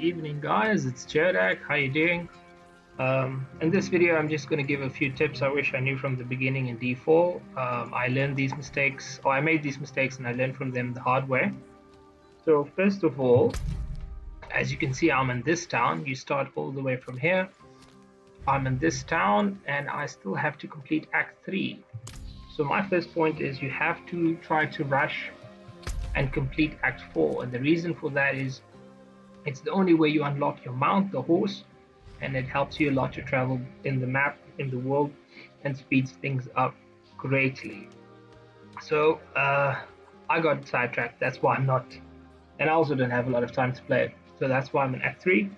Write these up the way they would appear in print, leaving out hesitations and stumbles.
Evening, guys. It's Jodak. How you doing? In this video, I'm just going to give a few tips I wish I knew from the beginning in D4. I learned these mistakes, or I made these mistakes, and I learned from them the hard way. So first of all, as you can see, I'm in this town. You start all the way from here. I'm in this town, and I still have to complete Act 3. So my first point is you have to try to rush and complete Act 4. And the reason for that is it's the only way you unlock your mount, the horse, and it helps you a lot to travel in the map, in the world, and speeds things up greatly. So I got sidetracked. That's why I'm not, and I also don't have a lot of time to play it. So that's why I'm in Act 3.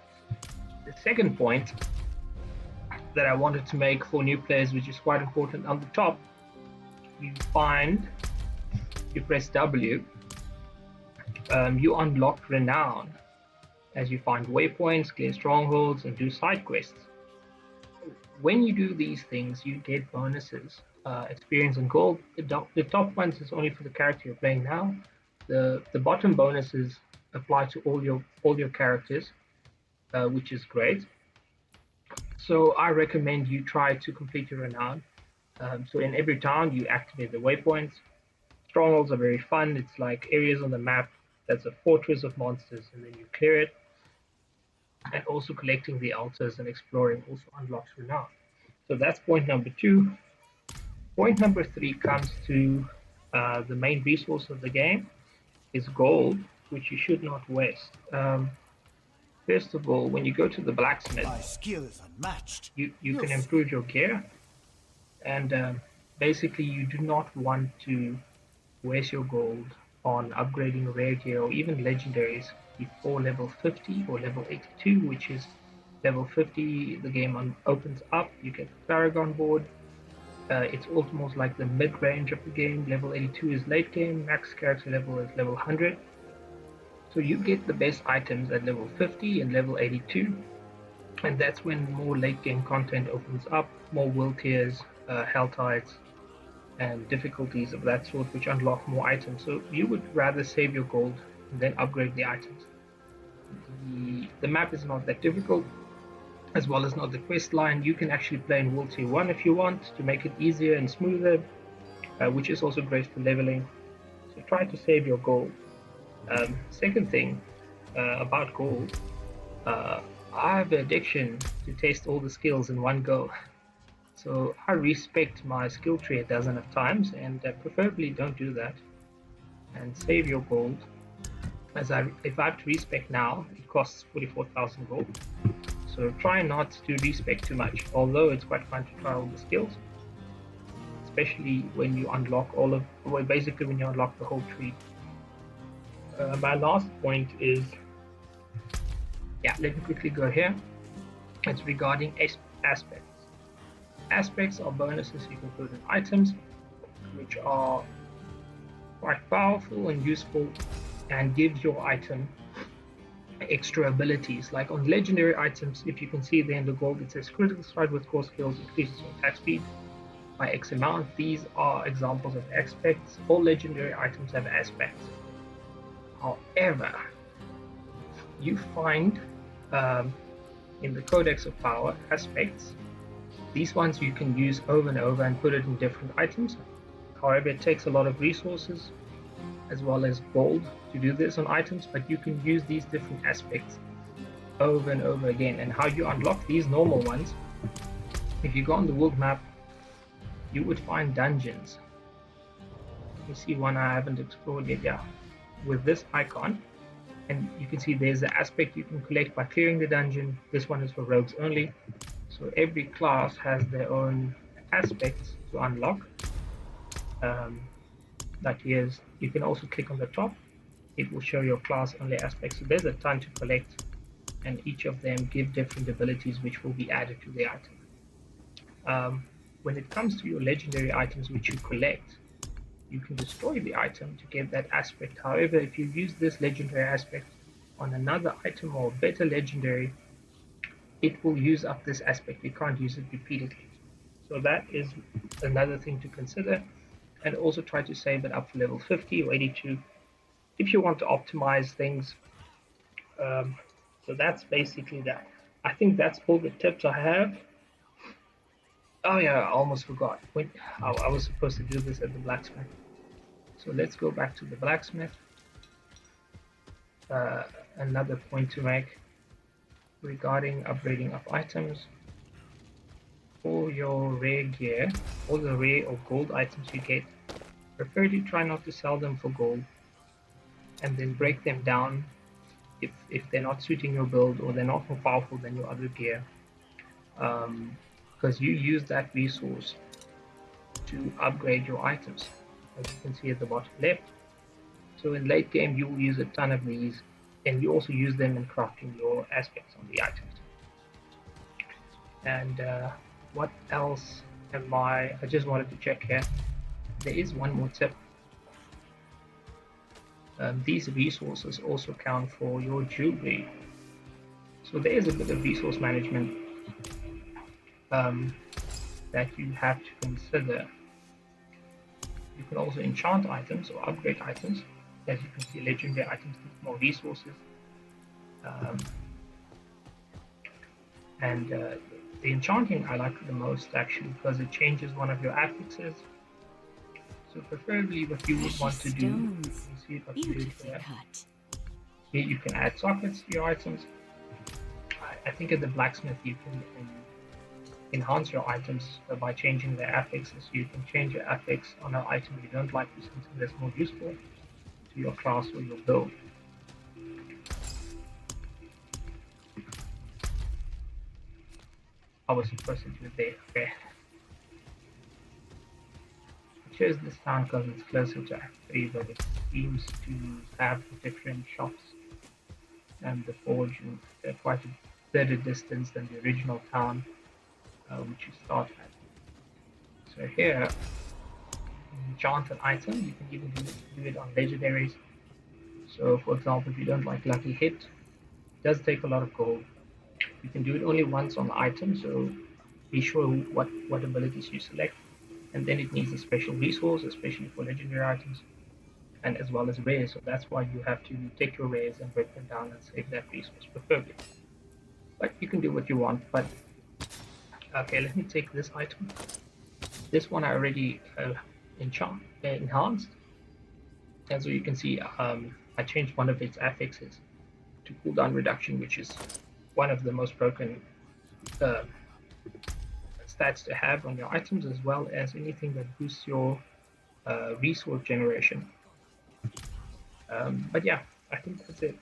The second point that I wanted to make for new players, which is quite important, on the top, you press W, you unlock renown as you find waypoints, clear strongholds, and do side quests. When you do these things, you get bonuses, experience and gold. The top ones is only for the character you're playing now. The bottom bonuses apply to all your characters, which is great. So I recommend you try to complete your renown. So in every town, you activate the waypoints. Strongholds are very fun. It's like areas on the map that's a fortress of monsters, and then you clear it. And also collecting the altars and exploring also unlocks renown. So that's point number 2. Point number 3 comes to the main resource of the game is gold, which you should not waste. First of all, when you go to the blacksmith, my skill is unmatched. You can improve your gear, and basically you do not want to waste your gold on upgrading rare gear or even legendaries before level 50 or level 82, which is level 50 the game opens up, you get the Paragon board. It's almost like the mid-range of the game. Level 82 is late game, max character level is level 100. So you get the best items at level 50 and level 82, and that's when more late game content opens up, more world tiers, hell tides, and difficulties of that sort, which unlock more items. So you would rather save your gold and then upgrade the items. The map is not that difficult, as well as not the quest line. You can actually play in World Tier 1 if you want to make it easier and smoother, which is also great for leveling. So try to save your gold. Second thing about gold, I have an addiction to test all the skills in one go. So I respect my skill tree a dozen of times, and preferably don't do that. And save your gold. If I have to respec now, it costs 44,000 gold. So try not to respec too much, although it's quite fun to try all the skills, especially when you unlock basically when you unlock the whole tree. My last point is, let me quickly go here. It's regarding aspects. Aspects are bonuses you can put in items, which are quite powerful and useful and gives your item extra abilities. Like on legendary items, if you can see there in the gold, it says critical strike with core skills increases your attack speed by X amount. These are examples of aspects. All legendary items have aspects. However, you find in the Codex of Power aspects. These ones you can use over and over and put it in different items. However, it takes a lot of resources as well as gold to do this on items, but you can use these different aspects over and over again. And how you unlock these normal ones, if you go on the world map, you would find dungeons. You see one I haven't explored yet, with this icon, and you can see there's the aspect you can collect by clearing the dungeon. This one is for rogues only. So every class has their own aspects to unlock. You can also click on the top. It will show your class only aspects. So there's a ton to collect, and each of them give different abilities which will be added to the item. When it comes to your legendary items which you collect, you can destroy the item to get that aspect. However, if you use this legendary aspect on another item or better legendary, it will use up this aspect. You can't use it repeatedly. So that is another thing to consider, and also try to save it up for level 50 or 82 if you want to optimize things So that's basically that. I think that's all the tips I have. Oh yeah, I almost forgot. Wait, I was supposed to do this at the blacksmith. So let's go back to the blacksmith. Uh, Another point to make regarding upgrading of items. For your rare gear, all the rare or gold items you get, prefer to try not to sell them for gold and then break them down if they're not suiting your build or they're not more powerful than your other gear. Because you use that resource to upgrade your items, as you can see at the bottom left. So in late game, you will use a ton of these, and you also use them in crafting your aspects on the items. And what else am I just wanted to check here. There is one more tip. These resources also count for your jewelry. So there is a bit of resource management that you have to consider. You can also enchant items or upgrade items. As you can see, legendary items need more resources. And the enchanting I like the most actually because it changes one of your affixes. So preferably what you would want to do, you see if I can do it here. Here you can add sockets to your items. I think at the blacksmith you can enhance your items by changing their affixes. You can change your affix on an item you don't like to something that's more useful to your class or your build. I was supposed to do it there. Okay. I chose this town because it's closer to Act 3, but it seems to have different shops and the forge and they're quite a better distance than the original town which you start at. So here, enchant an item, you can even do it on legendaries. So for example, if you don't like Lucky Hit, it does take a lot of gold. You can do it only once on the item, so be sure what abilities you select. And then it needs a special resource, especially for legendary items, and as well as rares. So that's why you have to take your rares and break them down and save that resource, preferably. But you can do what you want. But okay, let me take this item. This one I already enhanced. And so you can see I changed one of its affixes to cooldown reduction, which is one of the most broken stats to have on your items, as well as anything that boosts your resource generation. But yeah, I think that's it.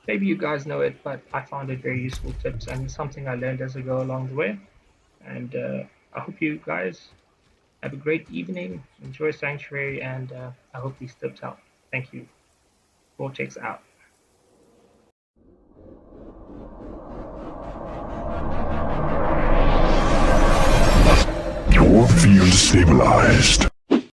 Maybe you guys know it, but I found it very useful tips and something I learned as I go along the way. And I hope you guys have a great evening, enjoy Sanctuary, and I hope these tips help. Thank you. Vortex out. Your field stabilized.